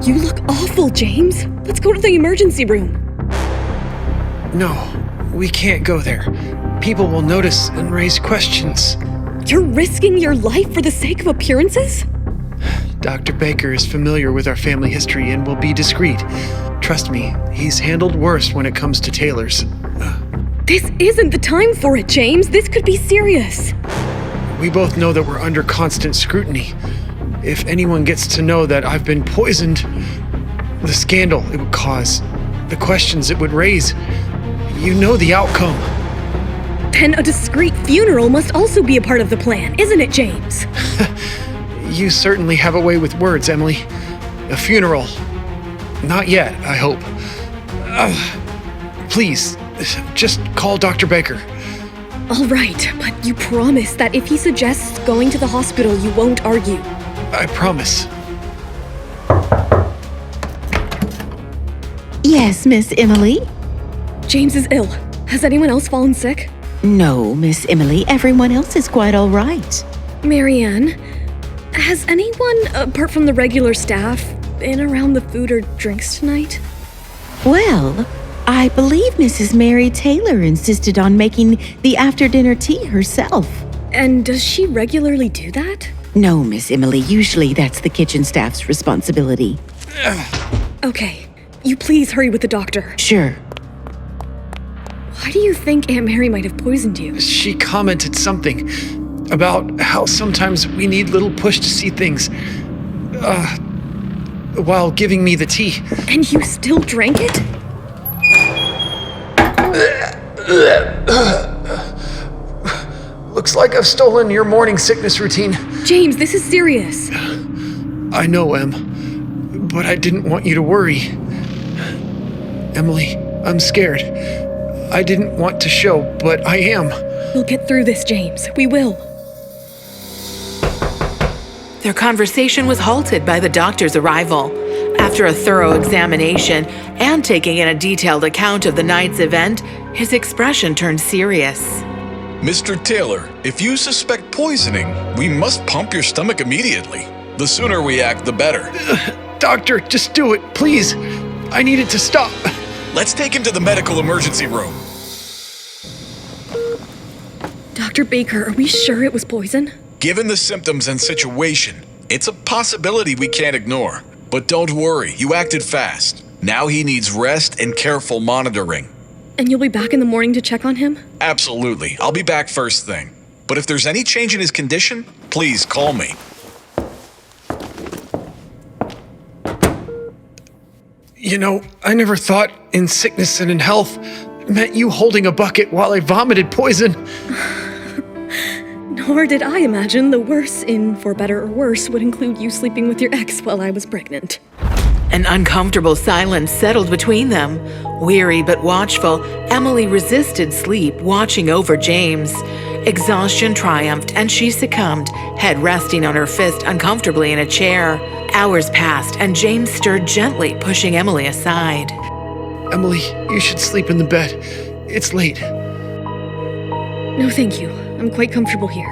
You look awful, James. Let's go to the emergency room. No, we can't go there. People will notice and raise questions. You're risking your life for the sake of appearances? Dr. Baker is familiar with our family history and will be discreet. Trust me, he's handled worse when it comes to tailors. This isn't the time for it, James. This could be serious. We both know that we're under constant scrutiny. If anyone gets to know that I've been poisoned, the scandal it would cause, the questions it would raise, you know the outcome. Then a discreet funeral must also be a part of the plan, isn't it, James? You certainly have a way with words, Emily. A funeral. Not yet, I hope. Please, just call Dr. Baker. All right, but you promise that if he suggests going to the hospital, you won't argue. I promise. Yes, Miss Emily? James is ill. Has anyone else fallen sick? No, Miss Emily, everyone else is quite all right. Marianne, has anyone, apart from the regular staff, been around the food or drinks tonight? Well, I believe Mrs. Mary Taylor insisted on making the after-dinner tea herself. And does she regularly do that? No, Miss Emily, usually that's the kitchen staff's responsibility. Okay, you please hurry with the doctor. Sure. Why do you think Aunt Mary might have poisoned you? She commented something about how sometimes we need little push to see things, while giving me the tea. And you still drank it? Looks like I've stolen your morning sickness routine. James, this is serious. I know, Em, but I didn't want you to worry. Emily, I'm scared. I didn't want to show, but I am. We'll get through this, James. We will. Their conversation was halted by the doctor's arrival. After a thorough examination and taking in a detailed account of the night's event, his expression turned serious. Mr. Taylor, if you suspect poisoning, we must pump your stomach immediately. The sooner we act, the better. Doctor, just do it, please. I need it to stop. Let's take him to the medical emergency room. Dr. Baker, are we sure it was poison? Given the symptoms and situation, it's a possibility we can't ignore. But don't worry, you acted fast. Now he needs rest and careful monitoring. And you'll be back in the morning to check on him? Absolutely. I'll be back first thing. But if there's any change in his condition, please call me. You know, I never thought in sickness and in health meant you holding a bucket while I vomited poison. Nor did I imagine the worse in for better or worse would include you sleeping with your ex while I was pregnant. An uncomfortable silence settled between them. Weary but watchful, Emily resisted sleep, watching over James. Exhaustion triumphed, and she succumbed, head resting on her fist uncomfortably in a chair. Hours passed, and James stirred gently, pushing Emily aside. Emily, you should sleep in the bed. It's late. No, thank you. I'm quite comfortable here.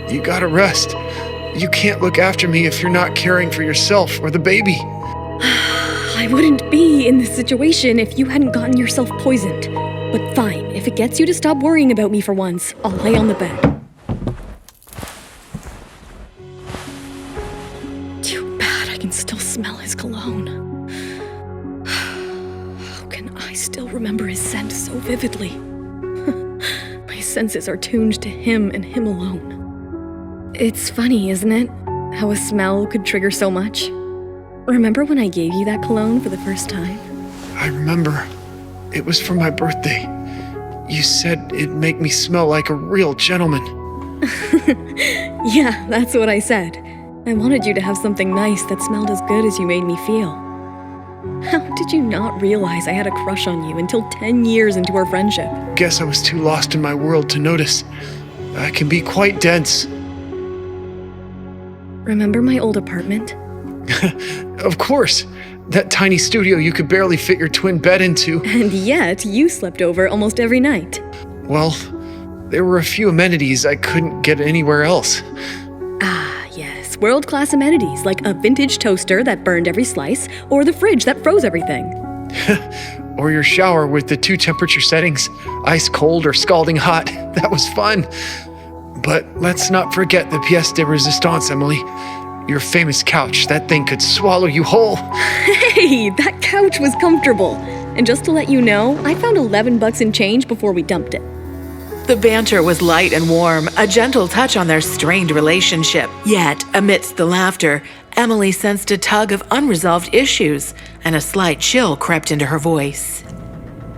You gotta rest. You can't look after me if you're not caring for yourself or the baby. I wouldn't be in this situation if you hadn't gotten yourself poisoned. But fine, if it gets you to stop worrying about me for once, I'll lay on the bed. Too bad I can still smell his cologne. How can I still remember his scent so vividly? My senses are tuned to him and him alone. It's funny, isn't it? How a smell could trigger so much. Remember when I gave you that cologne for the first time? I remember. It was for my birthday. You said it'd make me smell like a real gentleman. Yeah, that's what I said. I wanted you to have something nice that smelled as good as you made me feel. How did you not realize I had a crush on you until 10 years into our friendship? Guess I was too lost in my world to notice. I can be quite dense. Remember my old apartment? Of course. That tiny studio you could barely fit your twin bed into. And yet, you slept over almost every night. Well, there were a few amenities I couldn't get anywhere else. Ah, yes, gets world-class amenities like a vintage toaster that burned every slice, or the fridge that froze everything. Or your shower with the 2 temperature settings, ice cold or scalding hot. That was fun. But let's not forget the pièce de résistance, Emily. Your famous couch. That thing could swallow you whole. Hey, that couch was comfortable. And just to let you know, I found $11 in change before we dumped it. The banter was light and warm, a gentle touch on their strained relationship. Yet, amidst the laughter, Emily sensed a tug of unresolved issues, and a slight chill crept into her voice.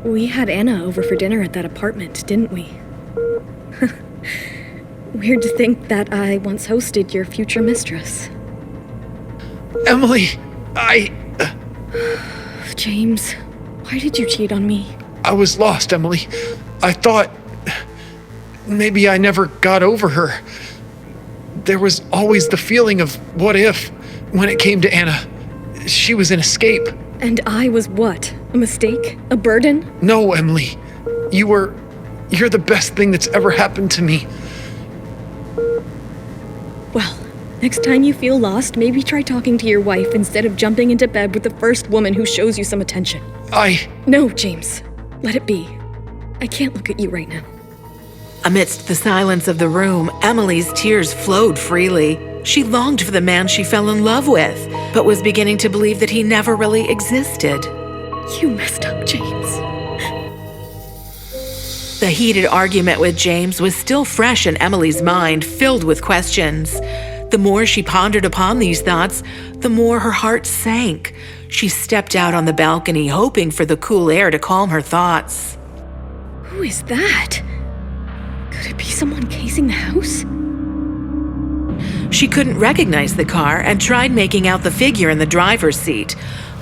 We had Anna over for dinner at that apartment, didn't we? Weird to think that I once hosted your future mistress. Emily, James, why did you cheat on me? I was lost, Emily. I thought maybe I never got over her. There was always the feeling of what if when it came to Anna. She was an escape. And I was what? A mistake? A burden? No, Emily. You're the best thing that's ever happened to me. Well, next time you feel lost, maybe try talking to your wife instead of jumping into bed with the first woman who shows you some attention. No, James. Let it be. I can't look at you right now. Amidst the silence of the room, Emily's tears flowed freely. She longed for the man she fell in love with, but was beginning to believe that he never really existed. You messed up, James. The heated argument with James was still fresh in Emily's mind, filled with questions. The more she pondered upon these thoughts, the more her heart sank. She stepped out on the balcony, hoping for the cool air to calm her thoughts. Who is that? Could it be someone casing the house? She couldn't recognize the car and tried making out the figure in the driver's seat.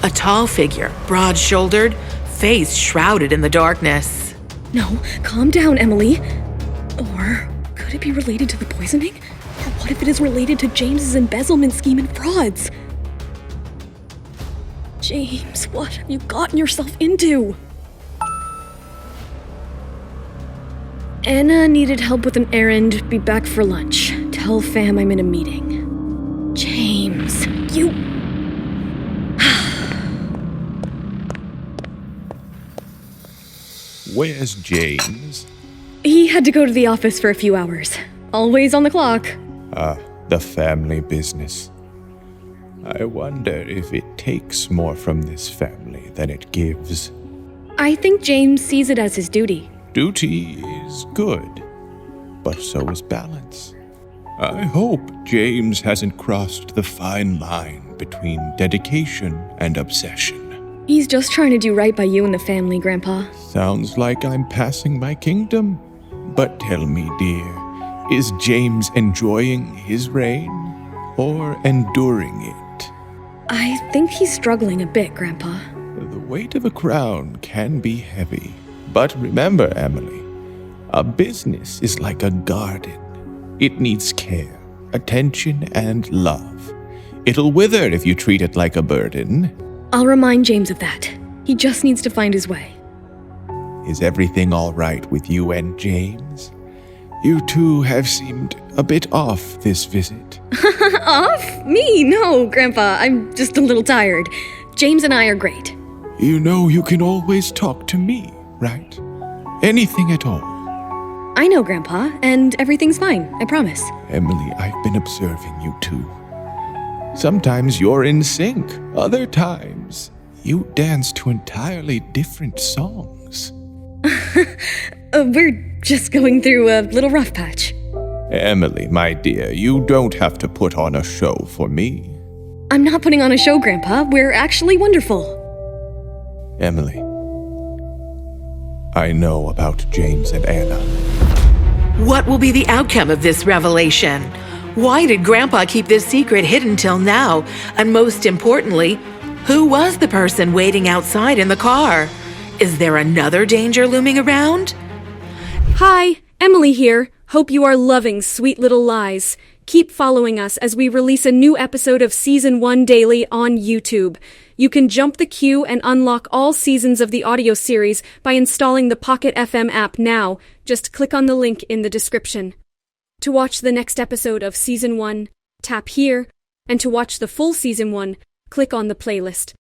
A tall figure, broad-shouldered, face shrouded in the darkness. No, calm down, Emily. Or could it be related to the poisoning? Or what if it is related to James's embezzlement scheme and frauds? James, what have you gotten yourself into? Anna needed help with an errand. Be back for lunch. Tell fam I'm in a meeting. James, you... Where's James? He had to go to the office for a few hours. Always on the clock. The family business. I wonder if it takes more from this family than it gives. I think James sees it as his duty. Duty is good, but so is balance. I hope James hasn't crossed the fine line between dedication and obsession. He's just trying to do right by you and the family, Grandpa. Sounds like I'm passing my kingdom. But tell me, dear, is James enjoying his reign or enduring it? I think he's struggling a bit, Grandpa. The weight of a crown can be heavy. But remember, Emily, a business is like a garden. It needs care, attention, and love. It'll wither if you treat it like a burden. I'll remind James of that. He just needs to find his way. Is everything all right with you and James? You two have seemed a bit off this visit. Off? Me? No, Grandpa. I'm just a little tired. James and I are great. You know you can always talk to me, right? Anything at all. I know, Grandpa, and everything's fine, I promise. Emily, I've been observing you two. Sometimes you're in sync. Other times, you dance to entirely different songs. We're just going through a little rough patch. Emily, my dear, you don't have to put on a show for me. I'm not putting on a show, Grandpa. We're actually wonderful. Emily, I know about James and Anna. What will be the outcome of this revelation? Why did Grandpa keep this secret hidden till now? And most importantly, who was the person waiting outside in the car? Is there another danger looming around? Hi, Emily here. Hope you are loving Sweet Little Lies. Keep following us as we release a new episode of Season 1 daily on YouTube. You can jump the queue and unlock all seasons of the audio series by installing the Pocketfm app now. Just click on the link in the description. To watch the next episode of Season 1, tap here, and to watch the full season 1, click on the playlist.